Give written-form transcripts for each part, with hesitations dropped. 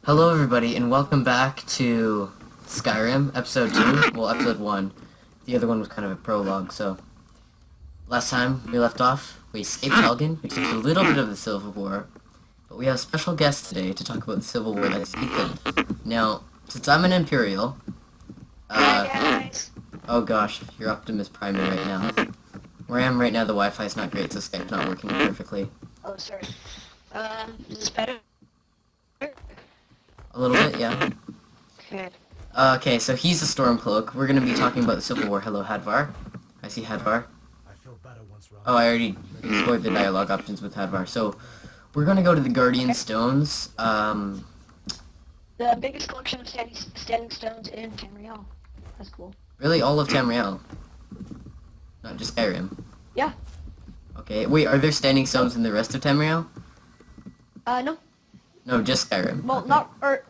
Hello everybody and welcome back to Skyrim, episode 2, well episode 1. The other one was kind of a prologue, so last time we left off, we escaped Helgen, we took a little bit of the Civil War, but we have a special guest today to talk about the Civil War, that's Ethan. Now, since I'm an Imperial, oh gosh, you're Optimus Prime right now. Where I am right now, the Wi-Fi is not great, so Skype's not working perfectly. Oh, sorry. Is this better? A little bit, yeah. Okay. Okay, so he's a Stormcloak. We're gonna be talking about the Civil War. Hello, Hadvar. I see Hadvar. Oh, I already explored the dialogue options with Hadvar. So, we're gonna go to the Guardian Stones. The biggest collection of standing stones in Tamriel. That's cool. Really, all of Tamriel? Not just Skyrim? Yeah. Okay, wait, are there standing stones in the rest of Tamriel? No. No, just Skyrim. Well, Okay. not, or...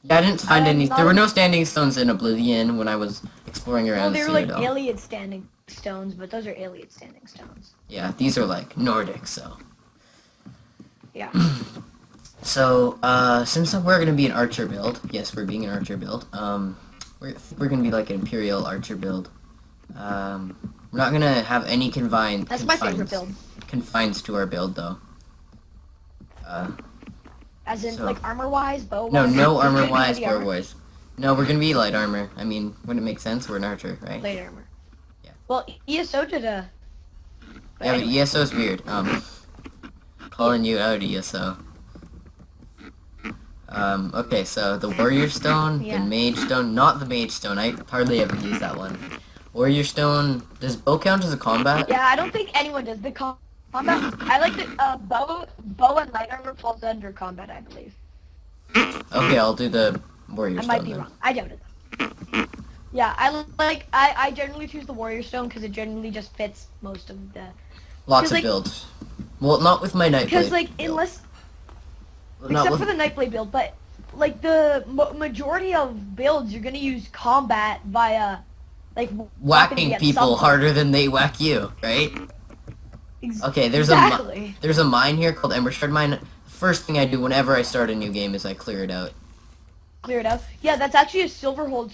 Yeah, I didn't find any. not- There were no standing stones in Oblivion when I was exploring around Well, they were like Citadel. Iliad standing stones, but those are Iliad standing stones. Yeah, these are like Nordic, so. Yeah. So, since we're gonna be an archer build, yes, we're being an archer build, we're gonna be like an Imperial archer build. We're not gonna have any That's my favorite build. confines to our build, though. As in, So- like, armor-wise, bow-wise? No armor-wise, Heavy armor. bow-wise. No, we're gonna be light armor. I mean, wouldn't it make sense? We're an archer, right? Light armor. Yeah. Well, ESO did a... Yeah, but ESO's weird. Calling you out, ESO. Okay, so the Warrior Stone, Yeah. the Mage Stone, not the Mage Stone, I hardly ever use that one. Warrior Stone, does bow count as a combat? Yeah, I don't think anyone does. The combat... I like the, bow and light armor falls under combat, I believe. Okay, I'll do the Warrior I Stone might be then. wrong. I doubt it. Yeah, I generally choose the Warrior Stone because it generally just fits most of the... Lots of like- builds. Well, not with my Nightblade. Because, like, build. unless... Not Except with- for the Nightblade build, but, like, the majority of builds, you're gonna use combat via, like... whacking at people something. harder than they whack you, right? Okay, there's exactly. there's a mine here called Ember Shard Mine. First thing I do whenever I start a new game is I clear it out. Clear it out. Yeah, that's actually a Silverhold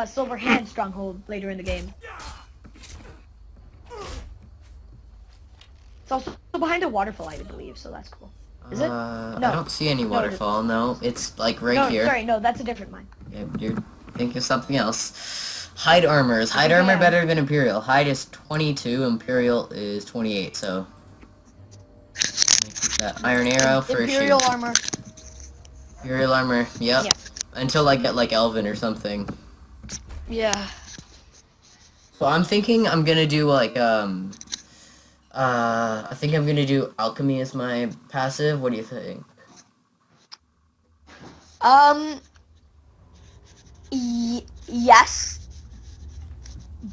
Silver Hand stronghold later in the game. It's also behind a waterfall, I believe, so that's cool. Is it? I No. don't see any No, it waterfall. No, it's like right no, here. sorry, no, that's a different mine. Yeah, you're thinking of something else. Hide armor. Is hide armor Yeah. better than Imperial? Hide is 22, Imperial is 28, so... Let me keep that Iron Arrow for a Imperial shield. armor. Imperial armor, yep. Yeah. Until I get like Elven or something. Yeah. So I'm thinking I'm gonna do like, I think I'm gonna do Alchemy as my passive. What do you think? Yes.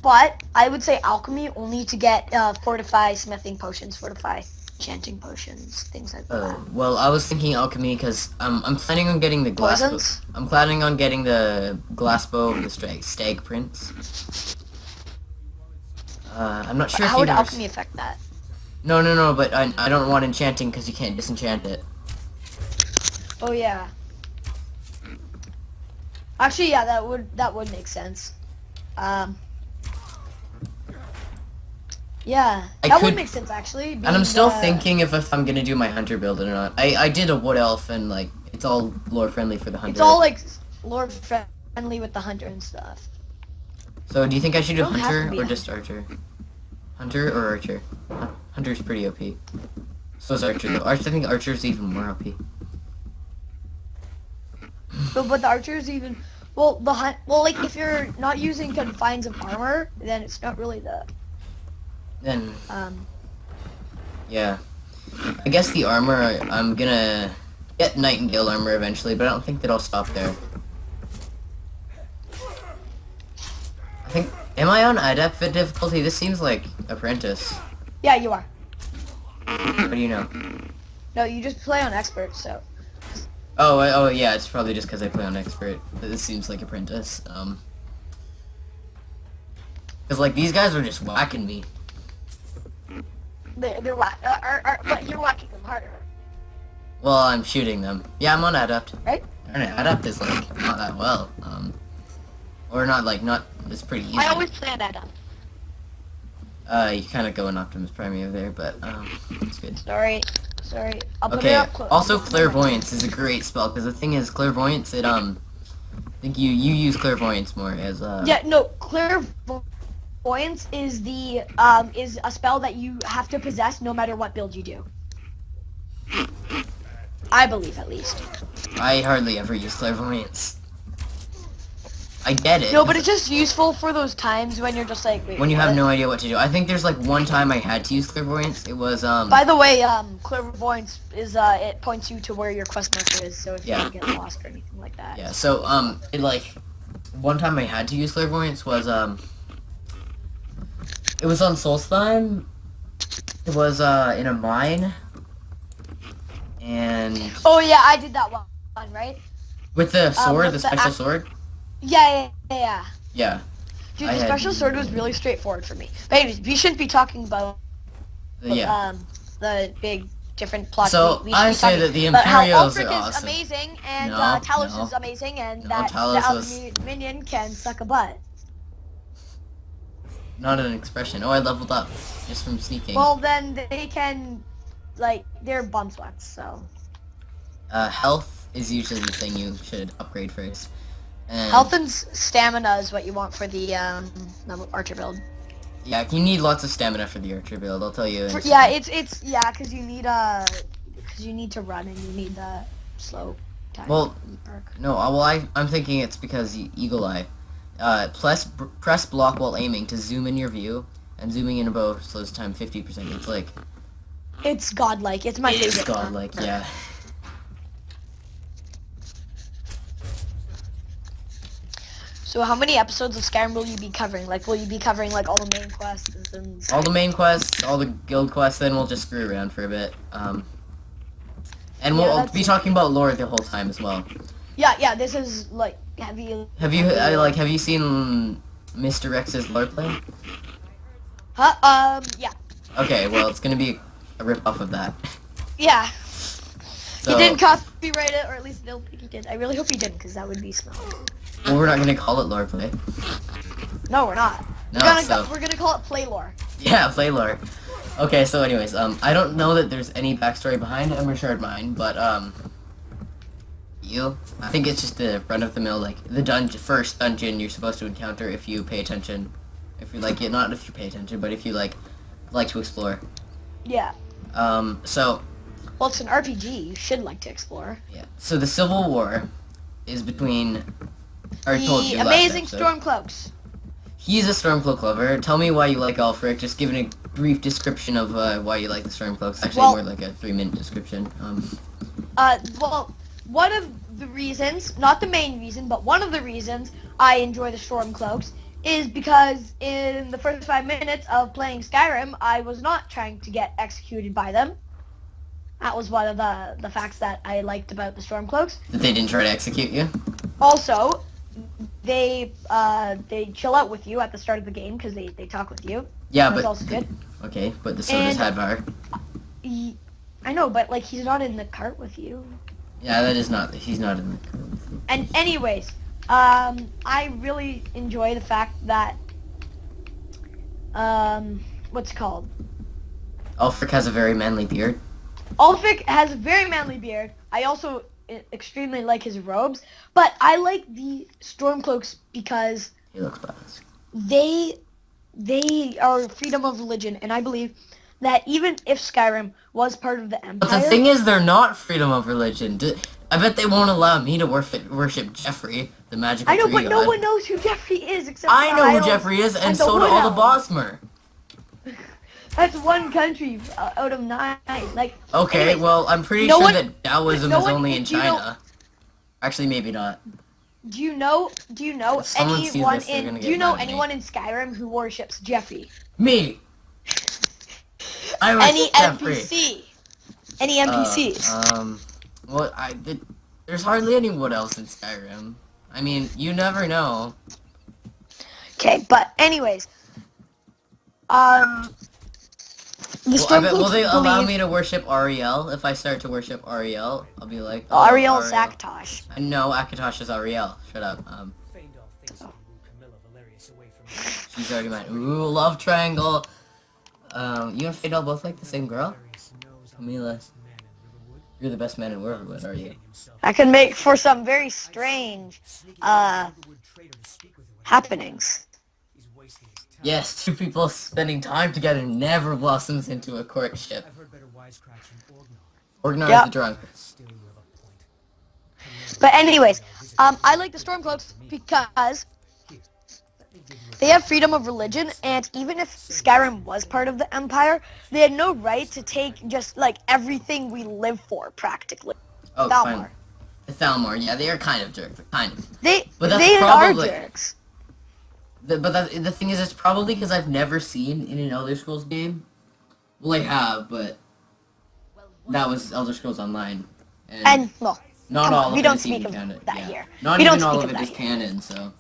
But I would say alchemy only to get fortify smithing potions, fortify enchanting potions, things like that. Well, I was thinking Alchemy because I'm planning on getting the glass bow. Poisons? I'm planning on getting the glass bow of the stag prince. I'm not sure How if would you alchemy affect that? No, but I don't want enchanting because you can't disenchant it. Oh yeah. Actually, yeah, that would make sense. Yeah, I that could- would make sense actually. And I'm still thinking if I'm gonna do my hunter build or not. I did a wood elf and like it's all lore friendly for the hunter. It's all like lore friendly with the hunter and stuff. So do you think I should do Don't have hunter to be or a just archer? Hunter or archer? Hunter's pretty OP. So is archer though. I think archer's even more OP. But the archers even like if you're not using confines of armor, then it's not really the Then yeah. I guess the armor I'm gonna get Nightingale armor eventually, but I don't think that I'll stop there. I think am I on adept difficulty? This seems like apprentice. Yeah, you are. What do you know? No, you just play on expert, so Oh yeah, it's probably just because I play on expert. But this seems like apprentice. Cause like these guys are just whacking me. they're but you're whacking them harder. Well, I'm shooting them. Yeah, I'm on Adept. Right? Darn it, Adept is like not that well. Or not like not. It's pretty easy. I always play that up. You kind of go in Optimus Prime over there, but it's good. Sorry. I'll put it Okay. up close. Also, clairvoyance is a great spell because the thing is, clairvoyance. It I think you use clairvoyance more as Yeah, no, clairvoyance is is a spell that you have to possess no matter what build you do. I believe, at least. I hardly ever use clairvoyance. I get it. No, but it's just useful for those times when you're just like, wait, when you have what? no idea what to do. I think there's like one time I had to use clairvoyance. It was By the way, clairvoyance is it points you to where your quest marker is, so if Yeah. you get lost or anything like that. Yeah, so it like one time I had to use clairvoyance was it was on Solstheim. It was in a mine. And Oh yeah, I did that one, right? with the sword, with the the special sword. Yeah. Yeah. Dude, I the had- special sword was really straightforward for me. But anyways, we shouldn't be talking about Yeah. the big different plots. So, we should I be say talking that the about how Imperials are Ulfric is awesome. amazing and No, Talos no. is amazing and No, that Talos the was- alchemy minion can suck a butt. Not an expression. Oh, I leveled up just from sneaking. Well, then they can, like, they're bum sweats, so. Health is usually the thing you should upgrade first. And Health and stamina is what you want for the archer build. yeah, you need lots of stamina for the archer build. I'll tell you. in a Yeah, second. because you need to run and you need the slow time. Well, perk. No, I'm thinking it's because Eagle Eye. Press block while aiming to zoom in your view, and zooming in a bow slows time 50%. It's like It's godlike. It's my favorite. it's godlike, perk. yeah. So how many episodes of Skyrim will you be covering? Like, will you be covering like all the main quests and All the main quests, all the guild quests, then we'll just screw around for a bit. And Yeah, we'll that's- be talking about lore the whole time as well. Yeah. This is like have you Have you seen Mr. Rex's lore play? Huh? Yeah. Okay, well it's gonna be a rip off of that. Yeah. So, He didn't copyright it, or at least I don't think he did. I really hope he didn't, because that would be smart. well, we're not gonna call it lore play. No, we're not. No, We're gonna call it play lore. Yeah, play lore. Okay, so anyways, I don't know that there's any backstory behind Emmershard Mine, but I think it's just the run-of-the-mill, like the first dungeon you're supposed to encounter if you pay attention. If you like it, not if you pay attention, but if you like to explore. Yeah. So Well, it's an RPG. You should like to explore. yeah, so the Civil War is between. I already told you The last amazing episode. Stormcloaks. He's a Stormcloak lover. Tell me why you like Ulfric. Just give a brief description of why you like the Stormcloaks. Actually, Well- more like a 3-minute description. Well, one of the reasons, not the main reason, but one of the reasons I enjoy the Stormcloaks is because in the first 5 minutes of playing Skyrim, I was not trying to get executed by them. That was one of the facts that I liked about the Stormcloaks. That they didn't try to execute you. Also, they chill out with you at the start of the game because they talk with you. Yeah, That's but also good. okay, but so does And- Hadvar. I know, but like he's not in the cart with you. Yeah, that is not. He's not in the. And anyways, I really enjoy the fact that what's it called? Ulfric has a very manly beard. Ulfric has a very manly beard. I also extremely like his robes, but I like the Stormcloaks because He looks badass. they are freedom of religion, and I believe that even if Skyrim was part of the But Empire, the thing is, they're not freedom of religion. I bet they won't allow me to worship Jeffrey, the magical I know, tree but no god. one knows who Jeffrey is except I know Kyle who Jeffrey is, and the so do Wood all the Elves. Bosmer. That's one country out of 9. Like, Okay, anyways, well, I'm pretty no sure one- that Taoism no is one- only in do you know- China. Actually, maybe not. do you know If someone sees anyone this, they're in gonna do get you know mad at me. anyone in Skyrim who worships Jeffrey? Me! I worship Any Jeffrey. NPC? Any NPCs? Well, there's hardly anyone else in Skyrim. I mean, you never know. Okay, but anyways, The Will Stormcloaks they allow believe me to worship Ariel? If I start to worship Ariel, I'll be like, oh, Ariel Zakatosh. No, Akatosh is Ariel. Shut up. She's already mine. Ooh, love triangle. You and Fadel both like the same girl? Camila, you're the best man in Riverwood, are you? That could make for some very strange, happenings. Yes, two people spending time together never blossoms into a courtship. Orgnar is the drunk. But anyways, I like the Stormcloaks because they have freedom of religion, and even if Skyrim was part of the Empire, they had no right to take just, like, everything we live for, practically. Oh, Thalmor. fine. The Thalmor, yeah, they are kind of jerks, kind of. They that's are jerks. The thing is, it's probably because I've never seen in an Elder Scrolls game. Well, I have, but that was Elder Scrolls Online. And well, not all of we it don't is speak even of canon. that Yeah. here. Not We even don't all speak of of it is that canon, so.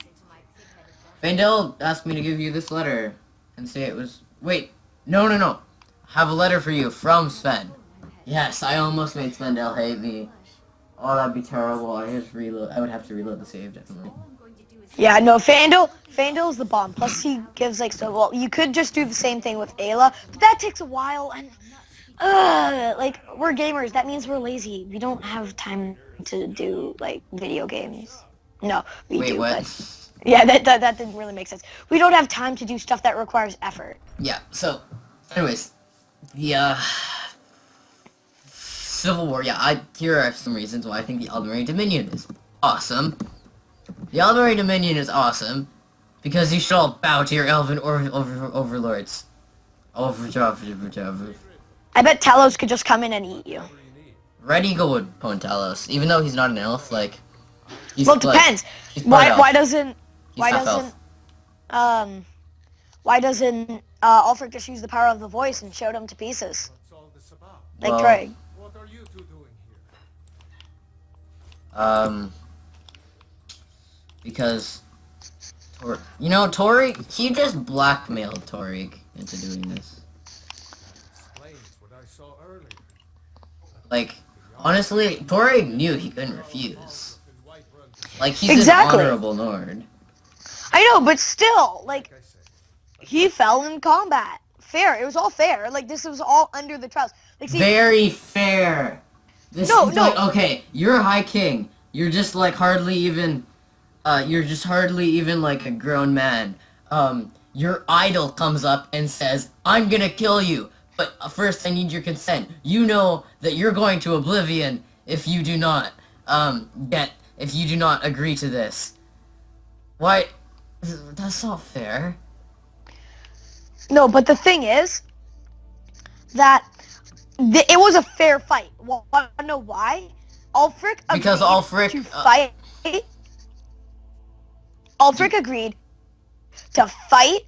Fandel asked me to give you this letter and say it was... Wait, no. I have a letter for you from Sven. Yes, I almost made Svendel hate me. Oh, that'd be terrible. I would have to reload the save, definitely. Yeah, no, Fandel's the bomb. Plus, he gives, like, so, well, you could just do the same thing with Ayla, but that takes a while, and, like, we're gamers. That means we're lazy. We don't have time to do, like, video games. No, we Wait, do, what? but... Yeah, that didn't really make sense. We don't have time to do stuff that requires effort. Yeah, so, anyways, the, Civil War, yeah, here are some reasons why I think the Aldmeri Dominion is awesome. The Aldmeri Dominion is awesome because you should all bow to your elven overlords. I bet Talos could just come in and eat you. Red Eagle would pwn Talos, even though he's not an elf, like... Well, it depends. Why doesn't Ulfric just use the power of the voice and show them to pieces? Like Troy. What are you two doing here? Because... Torig, he just blackmailed Torig into doing this. Explains what I saw earlier. Like, honestly, Torig knew he couldn't refuse. Like, he's Exactly. an honorable Nord. I know, but still, like, he fell in combat. Fair. It was all fair. Like, this was all under the trials. Like, see, Very fair. This No, is no. like, okay, you're a High King. You're just like hardly even like a grown man. Your idol comes up and says, I'm gonna kill you, but first I need your consent. You know that you're going to oblivion if you do not, if you do not agree to this. Why? That's not fair. no, but the thing is that it was a fair fight. Well, I don't know why. Ulfric agreed Because Ulfric, to fight. Ulfric agreed to fight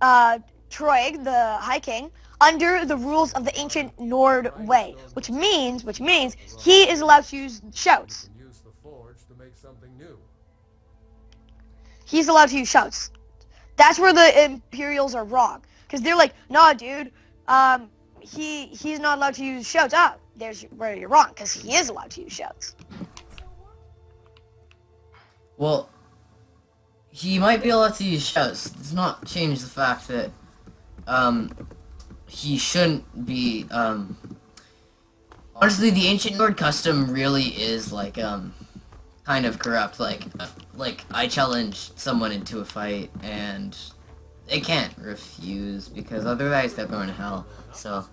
Troig, the High King, under the rules of the ancient Nord way, which means he is allowed to use shouts. Use the forge to make something new. He's allowed to use shouts. That's where the Imperials are wrong, because they're like, nah, dude, he's not allowed to use shouts. Ah, there's where you're wrong, because he is allowed to use shouts. Well, he might be allowed to use shouts. It does not change the fact that, he shouldn't be, honestly, the ancient Nord custom really is, like, kind of corrupt. Like, I challenge someone into a fight, and they can't refuse, because otherwise they're going to hell, so.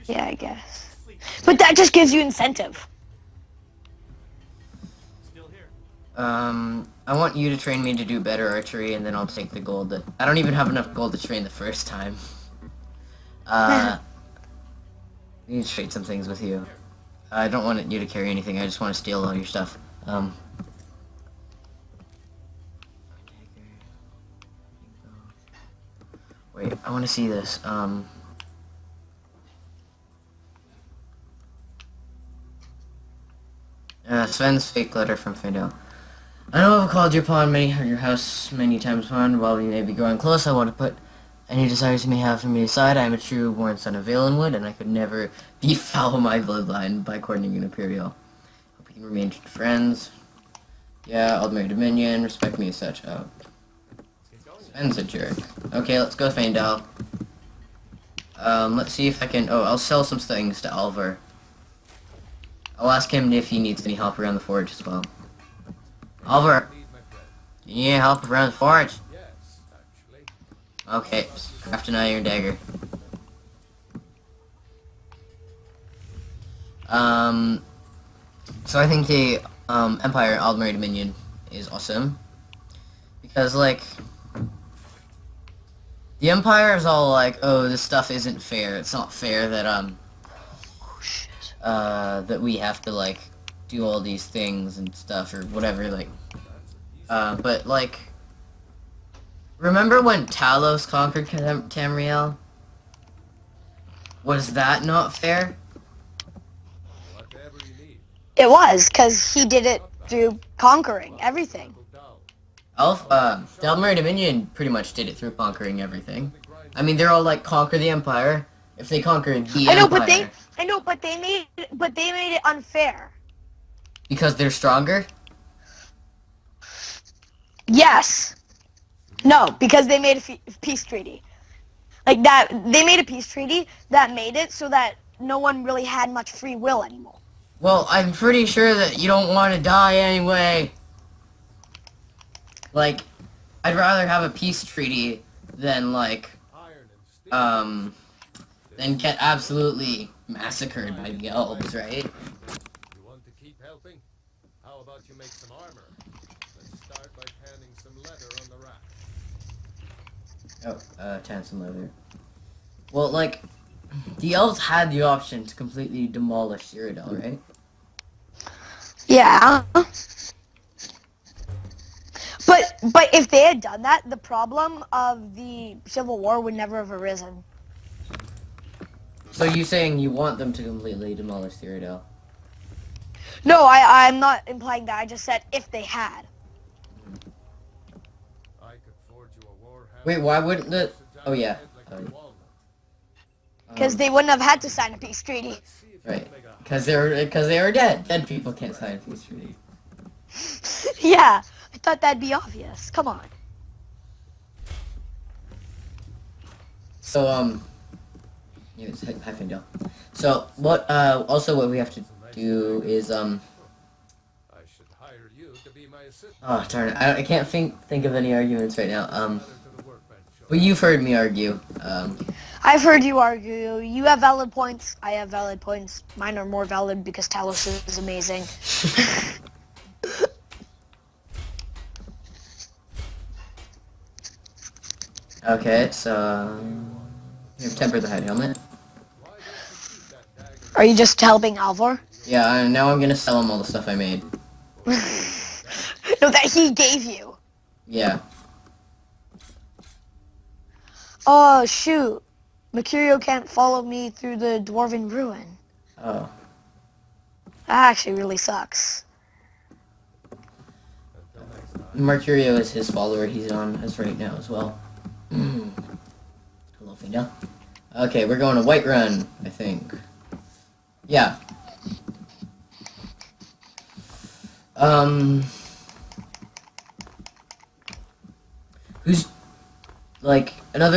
Yeah, I guess. But that just gives you incentive. I want you to train me to do better archery, and then I'll take the gold. I don't even have enough gold to train the first time. I need to trade some things with you. I don't want you to carry anything, I just want to steal all your stuff. Wait, I want to see this. Sven's fake letter from Fandel. I know I've called your house many times upon. While we may be growing close, I want to put Any desires you may have for me aside, I am a true born son of Valenwood, and I could never befoul my bloodline by courting an Imperial. Hope we can remain friends. Yeah, Aldmeri Dominion, respect me as such. Oh. Sven's a jerk. Okay, let's go Faendal. Let's see if I can... Oh, I'll sell some things to Alvar. I'll ask him if he needs any help around the forge as well. Alvar, you need help around the forge? Yes, actually. Okay, craft an iron dagger. So I think the Empire Aldmeri Dominion is awesome. Because, like, the Empire is all like, oh, this stuff isn't fair. It's not fair that, that we have to, like, do all these things and stuff or whatever, like, but, like, remember when Talos conquered Tamriel? Was that not fair? Whatever you need. It was, because he did it through conquering everything. The Aldmeri Dominion pretty much did it through conquering everything. I mean, they're all like, conquer the Empire. If they conquer the Empire... but they made it unfair. Because they're stronger? Yes. No, because they made a peace treaty. Like that, they made a peace treaty that made it so that no one really had much free will anymore. Well, I'm pretty sure that you don't want to die anyway. Like, I'd rather have a peace treaty than, like, Iron and steel. than get absolutely massacred by the elves, right? You want to keep helping? How about you make some armor? Let's start by panning some leather on the rack. Oh, tan some leather. Well, like, the elves had the option to completely demolish Cyrodiil, right? Yeah. But if they had done that, the problem of the Civil War would never have arisen. So you saying you want them to completely demolish Cyrodiil? No, I'm not implying that. I just said if they had. I could forge you a war hammer. Wait, why wouldn't the... Oh, yeah. Because they wouldn't have had to sign a peace treaty. Let's see if you Right. can make a Because they were dead. Dead people can't sign a peace treaty. Yeah, I thought that'd be obvious. Come on. So, yeah, it's hi, Findel. So, also what we have to do is, I should hire you to be my assistant. oh, darn it, I can't think of any arguments right now, Ladder to the workbench. but you've heard me argue, I've heard you argue. You have valid points. I have valid points. Mine are more valid because Talos is amazing. okay, so, you have temper the head helmet. Why don't you keep that dagger? Are you just helping Alvor? Yeah, and now I'm gonna sell him all the stuff I made. No, that he gave you. Yeah. Oh, shoot. Mercurio can't follow me through the Dwarven Ruin. Oh. That actually really sucks. Until next time. Mercurio is his follower, he's on us right now as well. Hello, Findel. Okay, we're going to Whiterun, I think. Yeah. Who's, like,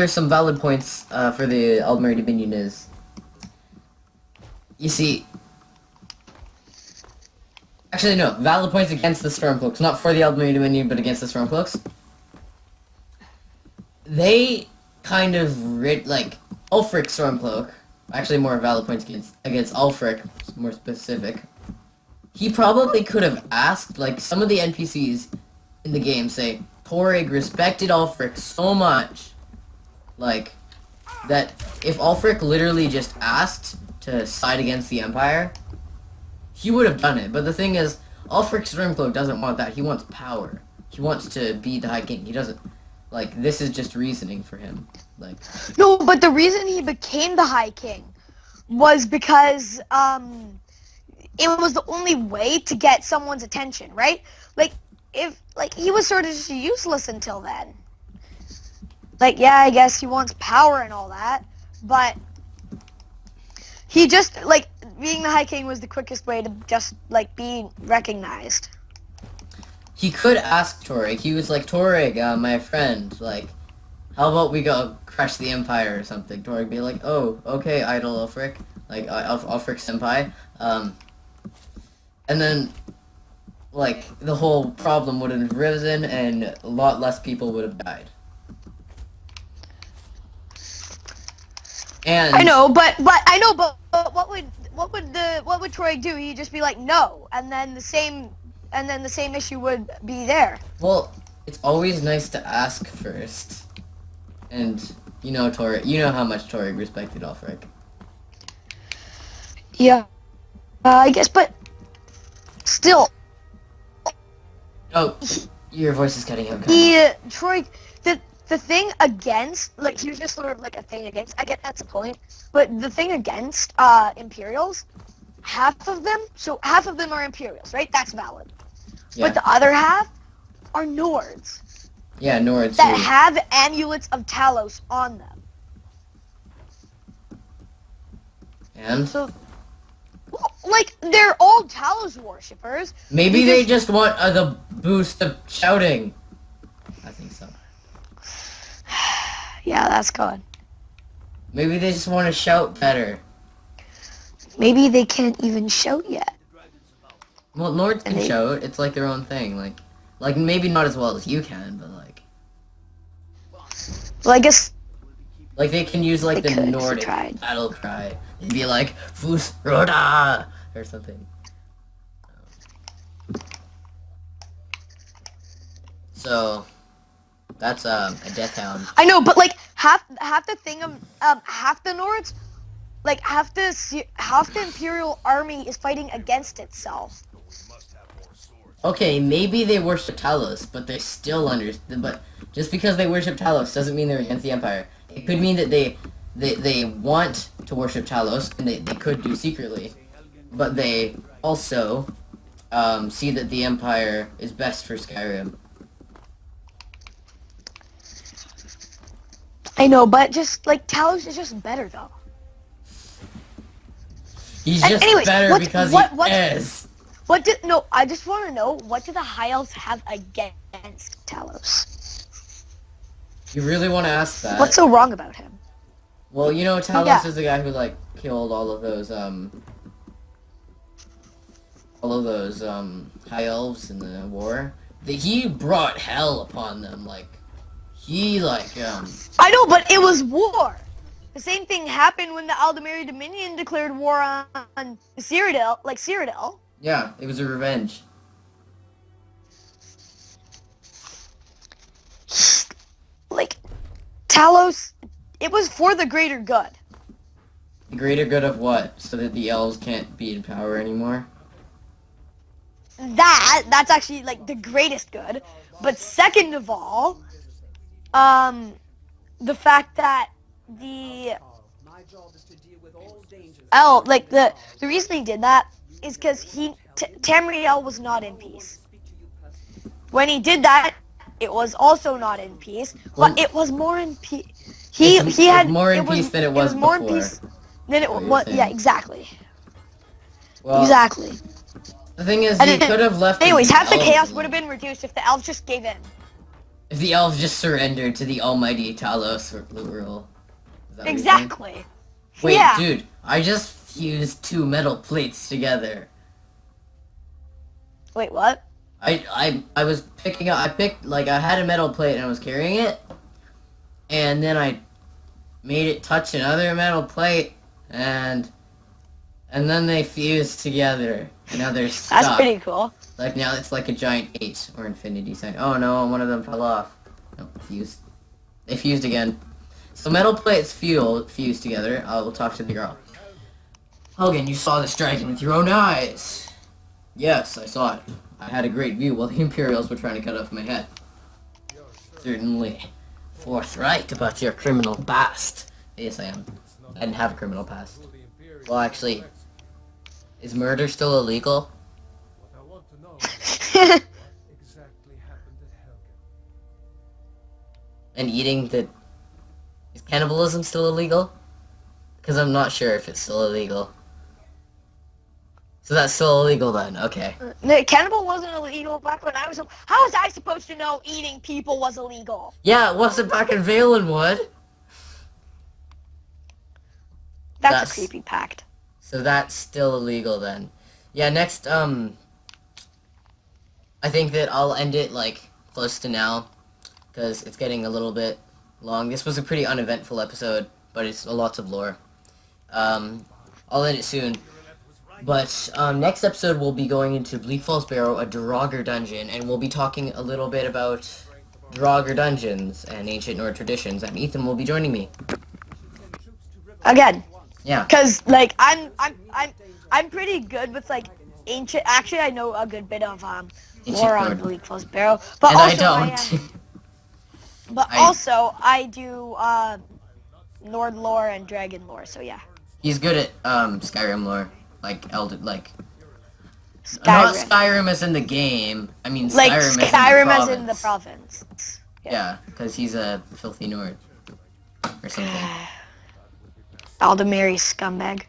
some valid points, for the Aldmeri Dominion is, you see, actually no, valid points against the Stormcloaks, not for the Aldmeri Dominion, but against the Stormcloaks. They kind of Ulfric Stormcloak, actually more valid points against Ulfric, more specific. He probably could have asked, like, some of the NPCs in the game say, Torrig respected Ulfric so much, like, that if Ulfric literally just asked to side against the Empire, he would have done it. But the thing is, Ulfric Stormcloak doesn't want that. He wants power. He wants to be the High King. He doesn't, like, this is just reasoning for him. Like, No, but the reason he became the High King was because, it was the only way to get someone's attention, right? Like, he was sort of just useless until then. Like, yeah, I guess he wants power and all that, but he just, like, being the High King was the quickest way to just, like, be recognized. He could ask Torig. He was like, Torig, my friend, like, how about we go crush the Empire or something? Torig be like, oh, okay, Idol Ulfric. Like, Ulfric Senpai. And then, like, the whole problem would have risen and a lot less people would have died. And I know, but what would Troy do? He'd just be like, no, and then the same issue would be there. well, it's always nice to ask first. And you know how much Torig respected Ulfric. Yeah, I guess, but still, Oh, your voice is cutting out. Kinda. Troy, the thing against, like, here's just sort of like a thing against. I get that's the point, but the thing against Imperials, half of them are Imperials, right? That's valid. Yeah. But the other half are Nords Yeah, Nords that too. have amulets of Talos on them. And So, well, like, they're all Talos worshippers. maybe they just want the boost of shouting. I think so. Yeah, that's good. Maybe they just want to shout better. Maybe they can't even shout yet. Well, Nords can And they- shout. It's like their own thing. Like maybe not as well as you can, but like Well, I guess they can use like They the could if they Nordic tried. battle cry. They'd be like Fus Roda or something. So that's a death hound. I know, but like half the thing of half the Nords, like half the Imperial army is fighting against itself. Okay, maybe they worship Talos, but they still understand. But just because they worship Talos doesn't mean they're against the Empire. It could mean that they want to worship Talos, and they could do secretly, but they also see that the Empire is best for Skyrim. I know, but just like Talos is just better though. He's And just anyways, better what's- because what- he what's- is. I just want to know, what do the High Elves have against Talos? You really want to ask that? What's so wrong about him? Well, you know, Talos Yeah. is the guy who like killed all of those high elves in the war. He brought hell upon them. Like he I know, but it was war. The same thing happened when the Aldemiri Dominion declared war on Cyrodiil. yeah, it was a revenge. Like, Talos, it was for the greater good. The greater good of what? So that the elves can't be in power anymore? That's actually, like, the greatest good. But second of all, the fact that the reason he did that is because Tamriel was not in peace. When he did that, it was also not in peace, Well, but it was more in peace. It's He had more in peace than it was more in before. peace than it What you're was. Yeah, saying. exactly. Well, Exactly. the thing is, And he it- could have left. Anyways, the half the elves chaos alone. would have been reduced if the elves just gave in. If the elves just surrendered to the almighty Talos rule. Is that what you're saying? Exactly. Wait, Yeah. dude, I just fused two metal plates together. Wait, what? I was picking up, I had a metal plate and I was carrying it, and then I made it touch another metal plate, and then they fused together, and now they're stuck. That's pretty cool. Like, now it's like a giant 8 or infinity sign. Oh no, one of them fell off. No, fused. They fused again. So metal plates fused together. I will talk to the girl. Hogan, you saw this dragon with your own eyes. Yes, I saw it. I had a great view while the Imperials were trying to cut off my head. Certainly forthright about your criminal past. Yes, I am. I didn't have a criminal past. Well, actually, is murder still illegal? What I want to know is what exactly happened at Helgen. And eating the Cannibalism still illegal? Because I'm not sure if it's still illegal. So that's still illegal then, okay. Cannibal wasn't illegal back when I was. How was I supposed to know eating people was illegal? Yeah, it wasn't back in Valenwood. That's a creepy pact. So that's still illegal then. Yeah, next, I think that I'll end it, like, close to now. Because it's getting a little bit long. This was a pretty uneventful episode, but it's lots of lore. I'll end it soon. But next episode we'll be going into Bleak Falls Barrow, a Draugr dungeon, and we'll be talking a little bit about Draugr dungeons and ancient Nord traditions, and Ethan will be joining me. Again. Yeah. Cause like I'm pretty good with like ancient. Actually, I know a good bit of lore on Nord. Bleak Falls Barrow, but And also I don't. also I do Nord lore and Dragon lore. So yeah. He's good at Skyrim lore, like not Skyrim. Skyrim as in the game. I mean Like Skyrim as in the province. Yeah, because he's a filthy Nord or something. Aldemiri scumbag.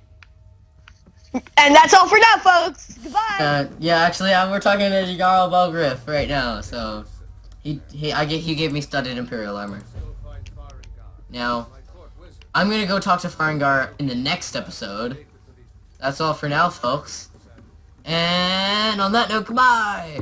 And that's all for now, folks. Goodbye. Yeah, actually, we're talking to Jarl Belgriff right now. So he gave me studded Imperial armor. Now, I'm gonna go talk to Farengar in the next episode. That's all for now, folks. And on that note, goodbye!